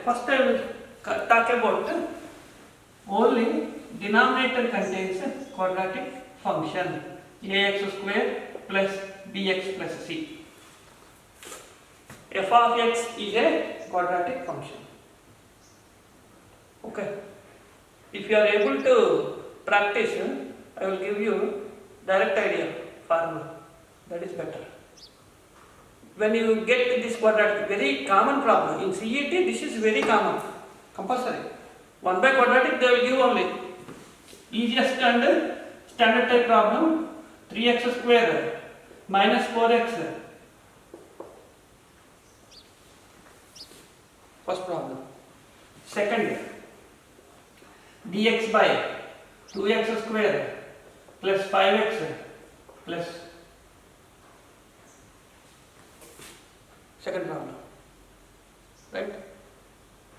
First I will talk about only denominator contains a quadratic function ax square plus bx plus c. F of x is a quadratic function. Okay. If you are able to practice, I will give you direct idea formula. That is better. When you get this quadratic, very common problem in CET, this is very common, compulsory. 1 by quadratic they will give only. Easiest and standard type problem, 3x square minus 4x. First problem. Second, dx by 2x square plus 5x plus. Second problem, right?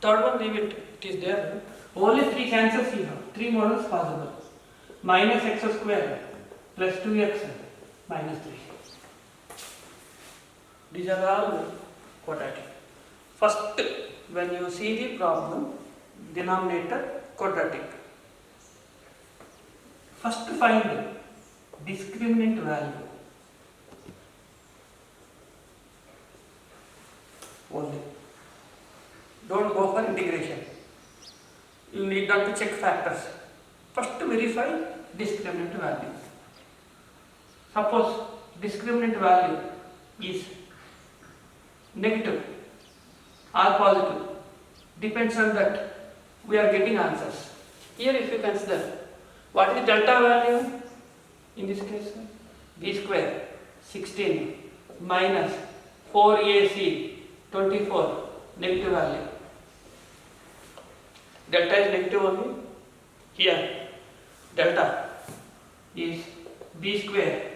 Third one, leave it, it is there. Only 3 chances you have, 3 models possible. Minus x square plus 2x minus 3. These are all quadratic. First, when you see the problem, denominator quadratic. First find discriminant value. Only. Don't go for integration. You need not to check factors. First verify discriminant value. Suppose discriminant value is negative or positive. Depends on that. We are getting answers. Here if you consider, what is delta value? In this case, b square 16 minus 4ac 24, negative value. Delta is negative only. Here, delta is b square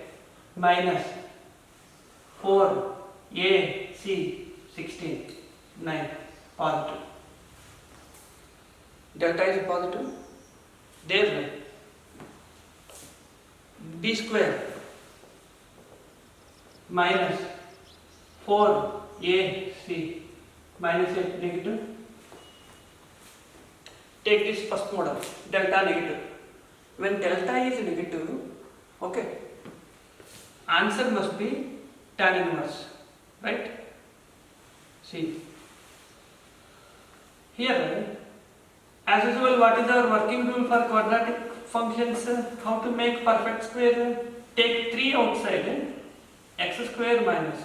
minus 4ac 16, 9, positive. Delta is positive. Therefore, b square minus 4ac minus 8 negative. Take this first model, delta negative. When delta is negative, okay, answer must be tan inverse, right? See, here, as usual, what is our working rule for quadratic functions? How to make perfect square? Take 3 outside, x square minus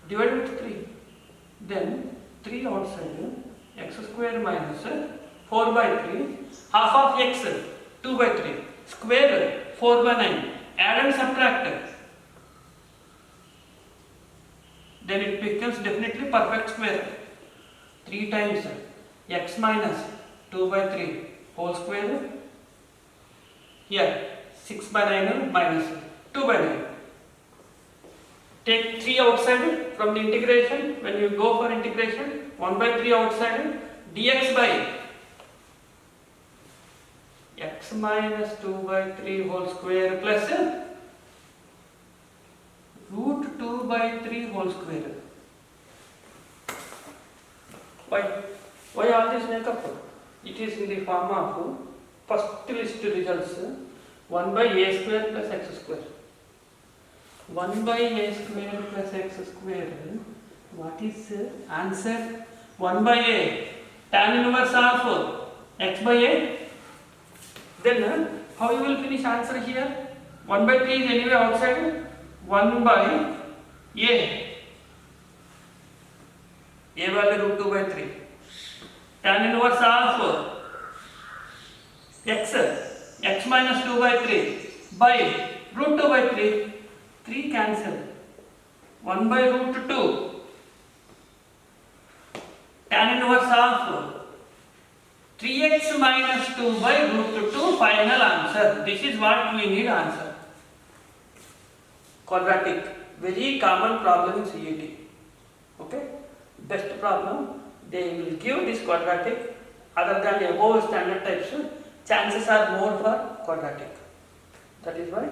divided with 3, then 3 outside, x square minus 4 by 3, half of x 2 by 3, square 4 by 9, add and subtract, then it becomes definitely perfect square. 3 times x minus 2 by 3 whole square, here 6 by 9 minus 2 by 9. Take 3 outside from the integration. When you go for integration, 1 by 3 outside, dx by x minus 2 by 3 whole square plus root 2 by 3 whole square. Why all this makeup? It is in the form of first list results 1 by a square plus x square. 1 by a square plus x square. What is answer? 1 by a, tan inverse of x by a. Then how you will finish answer here? 1 by 3 is anyway outside. 1 by a value root 2 by 3. Tan inverse of x minus 2 by 3 by root 2 by 3. 3 cancel. 1 by root 2. Tan inverse of 3x minus 2 by root 2, final answer. This is what we need answer. Quadratic. Very common problem in CET. Okay? Best problem. They will give this quadratic. Other than above standard types, chances are more for quadratic. That is why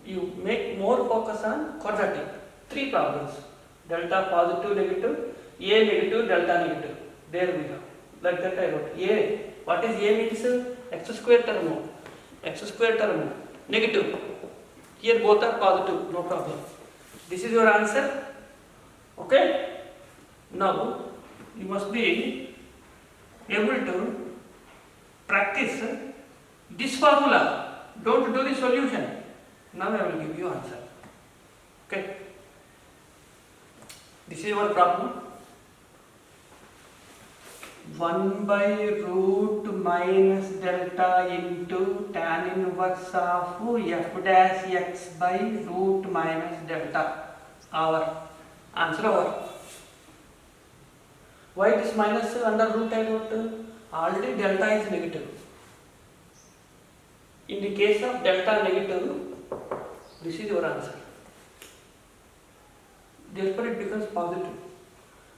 you make more focus on quadratic. 3 problems. delta positive negative, A negative, delta negative. There we have. Like that I wrote. A, what is A means? X square term. X square term. Negative. Here both are positive, no problem. This is your answer. Okay? Now, you must be able to practice this formula. Don't do the solution. Now I will give you answer. Okay? This is your problem. 1 by root minus delta into tan inverse of f dash x by root minus delta. Our answer our. Why this minus under root I wrote? Already delta is negative. In the case of delta negative, this is your answer. Therefore it becomes positive.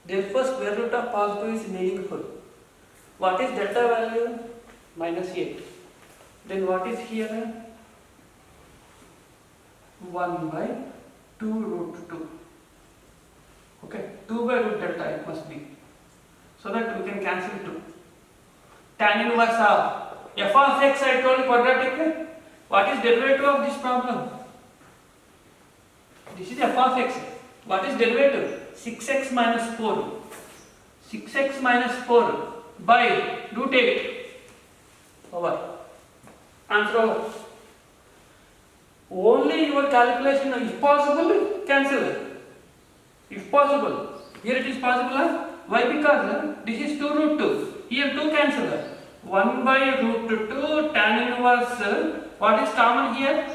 Therefore square root of positive is meaningful. What is delta value? Minus 8. Then what is here? 1 by 2 root 2. Okay, 2 by root delta it must be. So that we can cancel 2. Tan inverse of f of x I told quadratic. What is derivative of this problem? This is f of x. What is derivative? 6x minus 4. 6x minus 4 by root 8. Over. Answer over. Only your calculation, if possible, cancel. If possible. Here it is possible. Huh? Why? Because this is 2 root 2. Here 2 cancel. 1 by root 2 tan inverse. What is common here?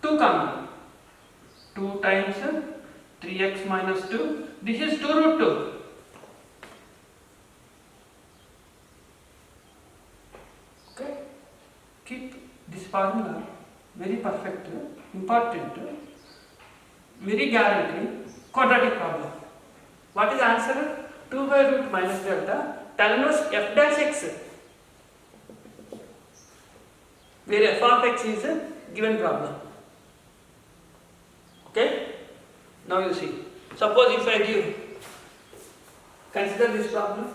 2 common. 2 times 3x minus 2. This is 2 root 2. Okay. Keep this formula very perfect, important, very guaranteed quadratic problem. What is answer? 2 by root minus delta tan inverse f dash x, where f of x is a given problem. Okay? Now you see. Suppose if I give, consider this problem,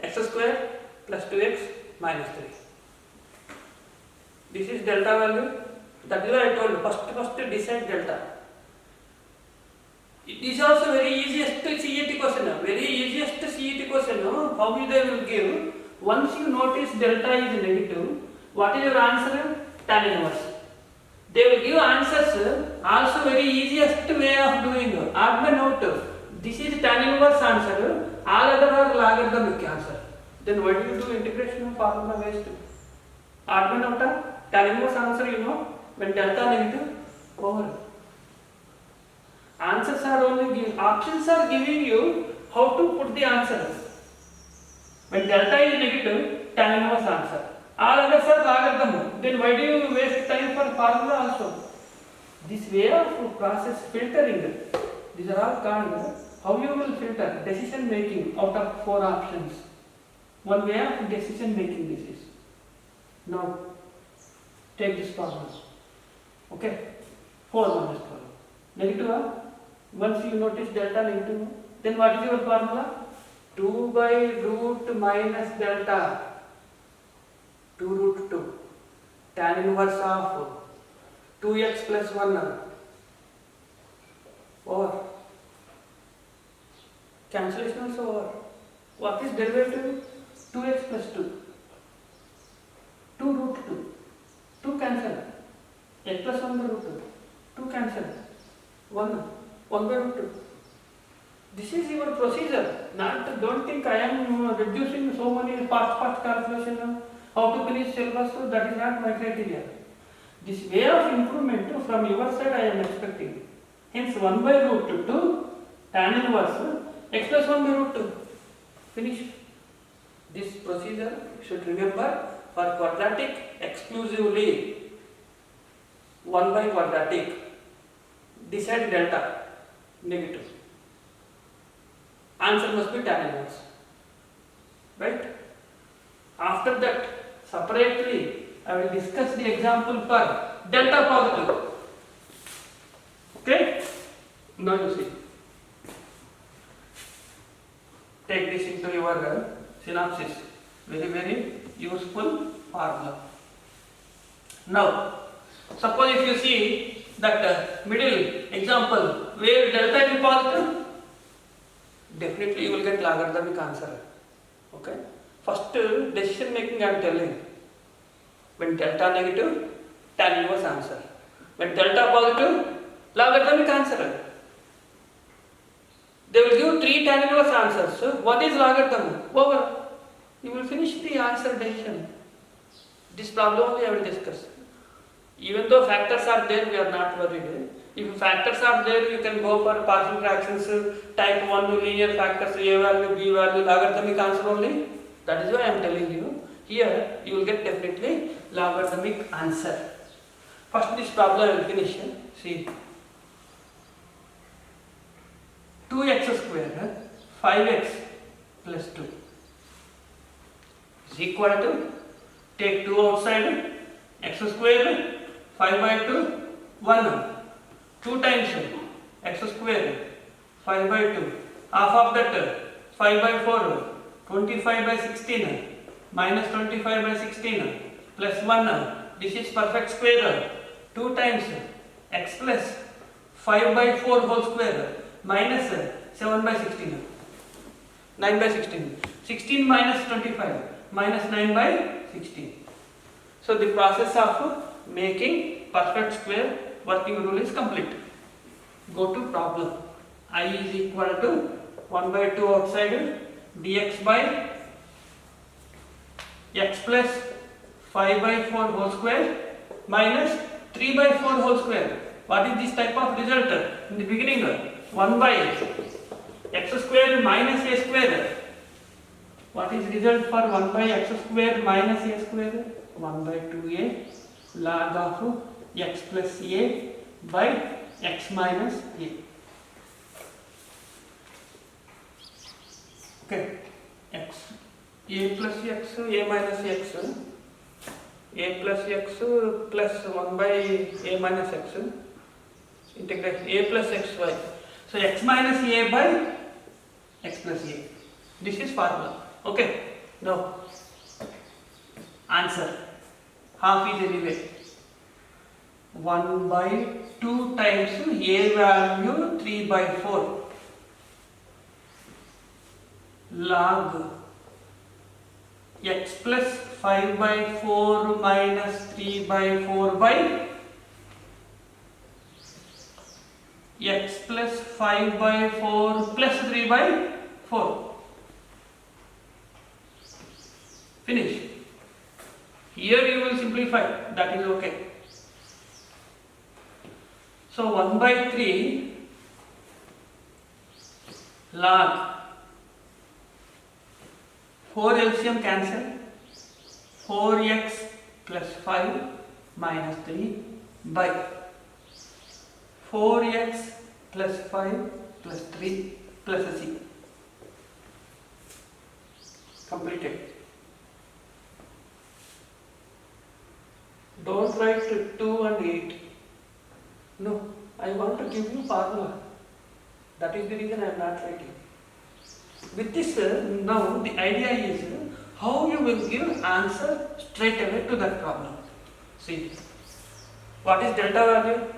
x square plus 2x minus 3. This is delta value. That is why I told you, first decide delta. It is also very easiest CET question. Very easiest CET question. How they will give? Once you notice delta is negative, what is your answer? Tan inverse. They will give answers also very easiest way of doing. Add by note. This is tan inverse answer. All other are logarithmic answer. Then why do you do integration of formula based? Add by note. Tan inverse answer, you know, when delta negative, over. Answers are only given, options are giving you how to put the answer. When delta is negative, tan inverse answer. All others are logarithm. Then why do you waste time for formula also? This way of process filtering, these are all called how you will filter decision making out of 4 options. One way of decision making this is. Now, take this problem. Okay? 4 minus 12. Negative. Once you notice delta negative, then what is your formula? 2 by root minus delta. 2 root 2. Tan inverse of 2x plus 1 over. Cancellation also over. What is derivative? 2x plus 2. 2 root 2. 2 cancel. X plus 1 by root 2. 2 cancel. 1 by root 2. This is your procedure. Not, don't think I am reducing so many fast calculation. How to finish syllabus, so that is not my criteria. This way of improvement from your side I am expecting. Hence 1 by root 2 tan inverse x plus 1 by root 2. Finish. This procedure you should remember for quadratic exclusively. 1 by quadratic. Decide delta negative. Answer must be tan inverse. Right? After that, separately, I will discuss the example for delta positive. Okay? Now you see. Take this into your synopsis. Very, very useful formula. Now, suppose if you see that middle example where delta is positive, definitely you will get logarithmic answer. Okay. First decision making I am telling. When delta negative, tan inverse answer. When delta positive, logarithmic answer. They will give 3 tan inverse answers. So what is logarithm? Over. You will finish the answer decision. This problem only I will discuss. Even though factors are there, we are not worried. If factors are there, you can go for partial fractions, type 1 linear factors, A value, B value, logarithmic answer only. That is why I am telling you. Here you will get definitely logarithmic answer. First this problem I will finish. See. 2x square 5x plus 2 is equal to, take 2 outside, x square 5 by 2 1, 2 times x square 5 by 2, half of that 5 by 4 25 by 16 minus 25 by 16 plus 1, this is perfect square, 2 times x plus 5 by 4 whole square minus 7 by 16, 9 by 16, 16 minus 25 minus 9 by 16. So the process of making perfect square working rule is complete. Go to problem. I is equal to 1 by 2 outside dx by x plus 5 by 4 whole square minus 3 by 4 whole square. What is this type of result? In the beginning 1 by x square minus a square. What is result for 1 by x square minus a square? 1 by 2a log of x plus a by x minus a. Okay, x, a plus x, a minus x, a plus x plus 1 by a minus x, integrate a plus xy. So x minus a by x plus a. This is formula. Okay. Now answer. Half is anyway 1 by 2 times a value 3 by 4 log x plus 5 by 4 minus 3 by 4 by x plus 5 by 4 plus 3 by 4. Finish. Here you will simplify, that is okay. So 1 by 3 log 4 LCM cancel, 4x plus 5 minus 3 by 4x plus 5 plus 3 plus c. Completed. Don't write 2 and 8. No, I want to give you formula. That is the reason I am not writing. With this, now the idea is how you will give answer straight away to that problem. See, what is delta value?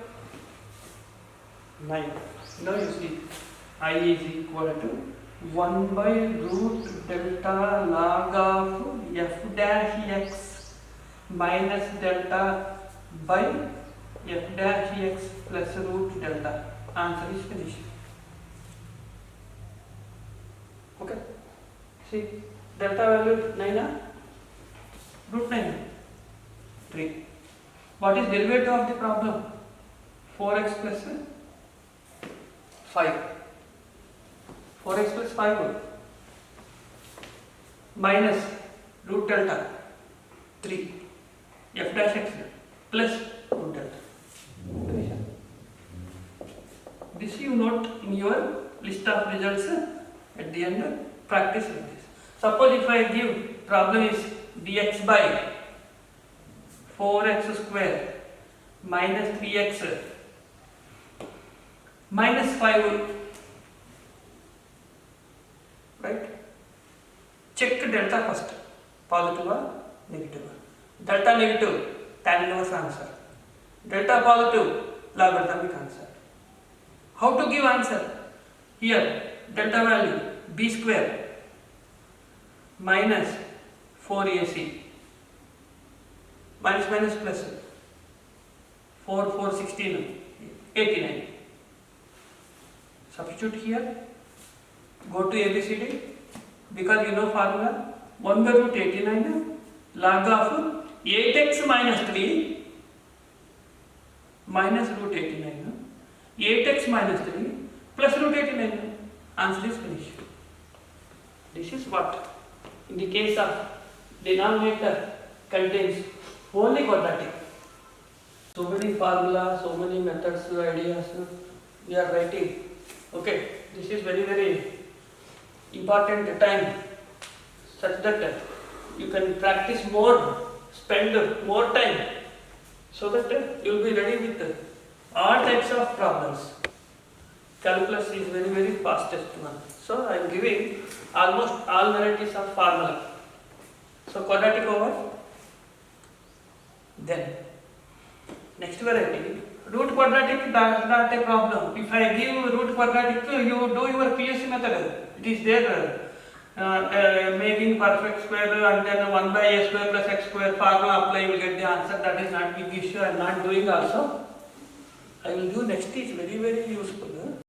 9. Now you see, I is equal to 1 by root delta log of f dash x minus delta by f dash x plus root delta. Answer is finished. Okay. See, delta value 9, root 9, 3. What is derivative of the problem? 4x plus 5. 4x plus 5 minus root delta 3 f dash x plus root delta. This you note in your list of results at the end. Practice with this. Suppose if I give problem is dx by 4x square minus 3x minus 5, right? Check delta first, positive or negative. Delta negative, tan inverse answer. Delta positive, logarithmic answer. How to give answer? Here, delta value b square minus 4ac, minus minus plus 4 16 89. Substitute here, go to ABCD, because you know formula 1 by root 89 log of 8x minus 3 minus root 89, 8x minus 3 plus root 89. Answer is finished. This is what in the case of denominator contains only quadratic. So many formulas, so many methods, ideas we are writing. Okay, this is very important time, such that you can practice more, spend more time, so that you will be ready with all types of problems. Calculus is very fastest one. So I am giving almost all varieties of formula. So quadratic over. Then next variety, root quadratic is not a problem. If I give root quadratic, you do your PSC method. It is there. Making perfect square and then 1 by a square plus x square formula apply, you will get the answer. That is not big issue. I am not doing also. I will do next is very useful.